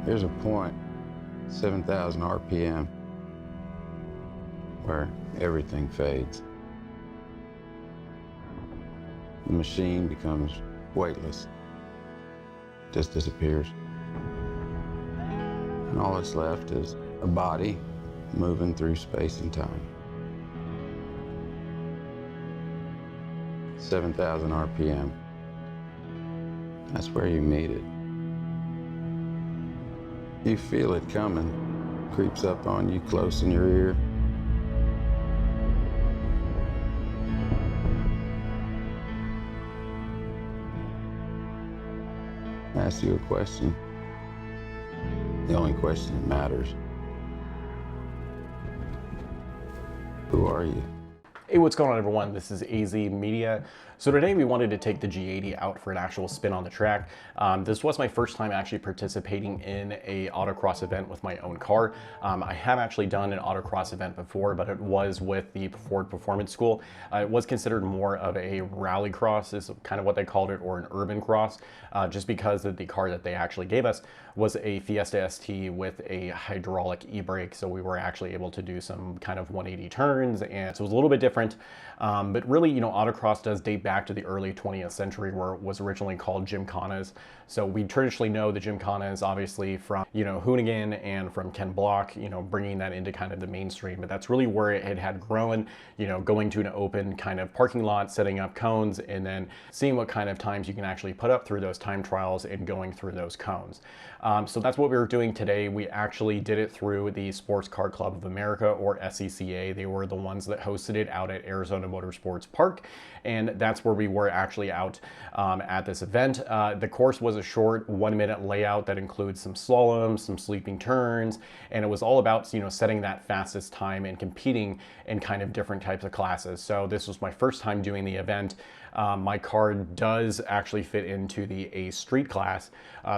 There's a point, 7,000 RPM, where everything fades. The machine becomes weightless, just disappears. And all that's left is a body moving through space and time. 7,000 RPM. That's where you meet it. You feel it coming, creeps up on you close in your ear. I ask you a question, the only question that matters. Who are you? Hey, what's going on, everyone? This is AZ Media. So today we wanted to take the G80 out for an actual spin on the track. This was my first time actually participating in a autocross event with my own car. I have actually done an autocross event before, but it was with the Ford Performance School. It was considered more of a rally cross, is kind of what they called it, or an urban cross, just because of the car that they actually gave us was a Fiesta ST with a hydraulic e-brake. So we were actually able to do some kind of 180 turns, and so it was a little bit different. But really, autocross does date back to the early 20th century, where it was originally called gymkhanas. So we traditionally know the gymkhanas obviously from, Hoonigan and from Ken Block, bringing that into kind of the mainstream. But that's really where it had grown, going to an open kind of parking lot, setting up cones, and then seeing what kind of times you can actually put up through those time trials and going through those cones. So that's what we were doing today. We actually did it through the Sports Car Club of America, or SCCA. They were the ones that hosted it out at Arizona Motorsports Park, and that's where we were actually out at this event. The course was a short 1-minute layout that includes some slaloms, some sleeping turns, and it was all about setting that fastest time and competing in kind of different types of classes. So this was my first time doing the event. My car does actually fit into the A street class.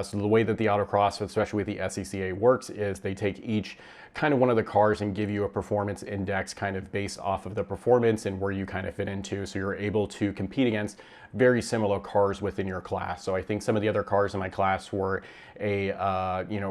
So the way that the autocross, especially with the SCCA, works is they take each kind of one of the cars and give you a performance index kind of based off of the performance and where you kind of fit into. So you're able to compete against very similar cars within your class. So I think some of the other cars in my class were a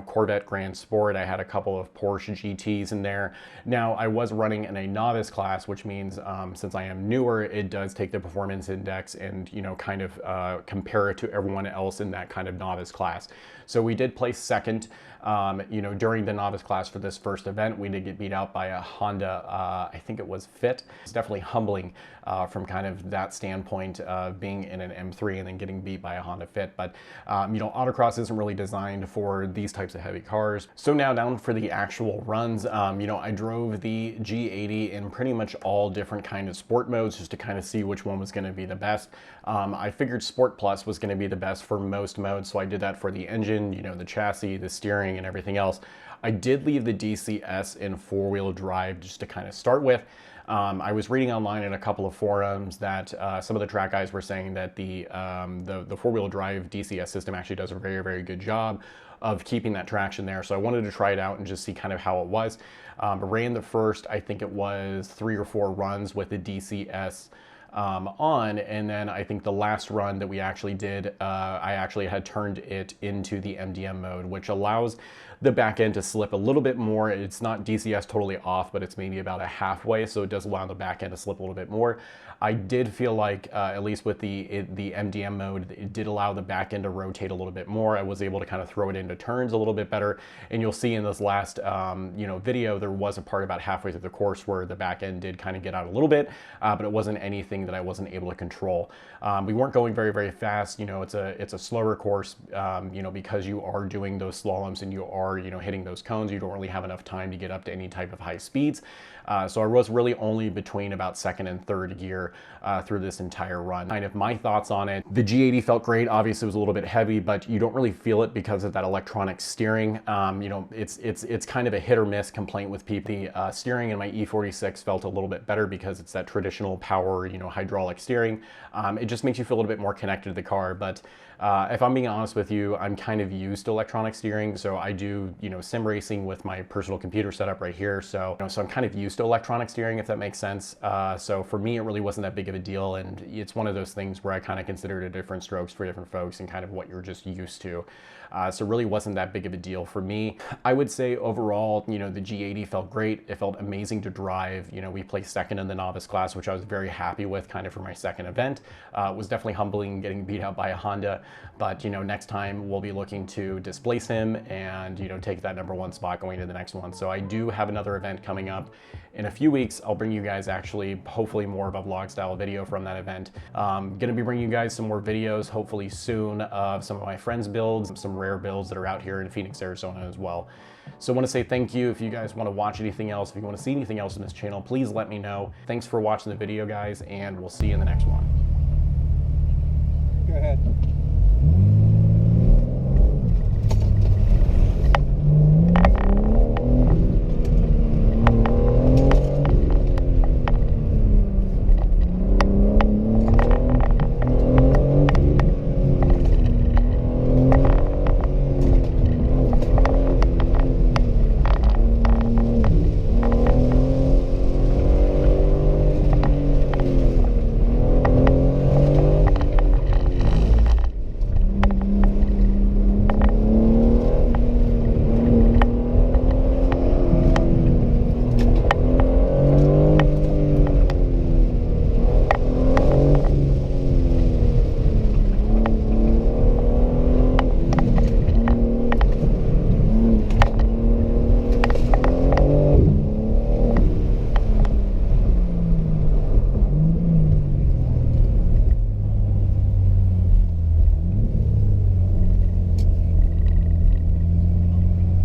Corvette Grand Sport. I had a couple of Porsche GTs in there. Now I was running in a novice class, which means since I am newer, it does take the performance index and kind of compare it to everyone else in that kind of novice class. So we did place second. During the novice class for this first event, we did get beat out by a Honda, I think it was Fit. It's definitely humbling from kind of that standpoint of being in an M3 and then getting beat by a Honda Fit. But, autocross isn't really designed for these types of heavy cars. So now down for the actual runs, I drove the G80 in pretty much all different kind of sport modes just to kind of see which one was going to be the best. I figured Sport Plus was going to be the best for most modes, so I did that for the engine, the chassis, the steering, and everything else. I did leave the DCS in four-wheel drive just to kind of start with. I was reading online in a couple of forums that some of the track guys were saying that the four-wheel drive DCS system actually does a very, very good job of keeping that traction there. So I wanted to try it out and just see kind of how it was. Ran the first, I think it was 3 or 4 runs with the DCS on, and then I think the last run that we actually did, I actually had turned it into the MDM mode, which allows the back end to slip a little bit more. It's not DCS totally off, but it's maybe about a halfway, so it does allow the back end to slip a little bit more. I did feel like, at least with the MDM mode, it did allow the back end to rotate a little bit more. I was able to kind of throw it into turns a little bit better, and you'll see in this last video, there was a part about halfway through the course where the back end did kind of get out a little bit, but it wasn't anything that I wasn't able to control. We weren't going very, very fast. It's a slower course, because you are doing those slaloms and you are, hitting those cones. You don't really have enough time to get up to any type of high speeds. So I was really only between about second and third gear through this entire run. Kind of my thoughts on it. The G80 felt great. Obviously it was a little bit heavy, but you don't really feel it because of that electronic steering. It's kind of a hit or miss complaint with people. The steering in my E46 felt a little bit better because it's that traditional power, hydraulic steering. It just makes you feel a little bit more connected to the car. But if I'm being honest with you, I'm kind of used to electronic steering. So I do, sim racing with my personal computer setup right here. So I'm kind of used to electronic steering, if that makes sense. So for me, it really wasn't wasn't that big of a deal, and it's one of those things where I kind of considered it different strokes for different folks and kind of what you're just used to. So really wasn't that big of a deal for me. I would say overall, you know, the G80 felt great. It felt amazing to drive. You know, we placed second in the novice class, which I was very happy with kind of for my second event. It was definitely humbling getting beat out by a Honda, but you know, next time we'll be looking to displace him and, you know, take that #1 spot going to the next one. So I do have another event coming up in a few weeks. I'll bring you guys actually, hopefully more of a vlog style video from that event. Gonna be bringing you guys some more videos, hopefully soon, of some of my friends' builds, some rare builds that are out here in Phoenix, Arizona as well. So I want to say thank you. If you guys want to watch anything else, if you want to see anything else in this channel, please let me know. Thanks for watching the video, guys, and we'll see you in the next one.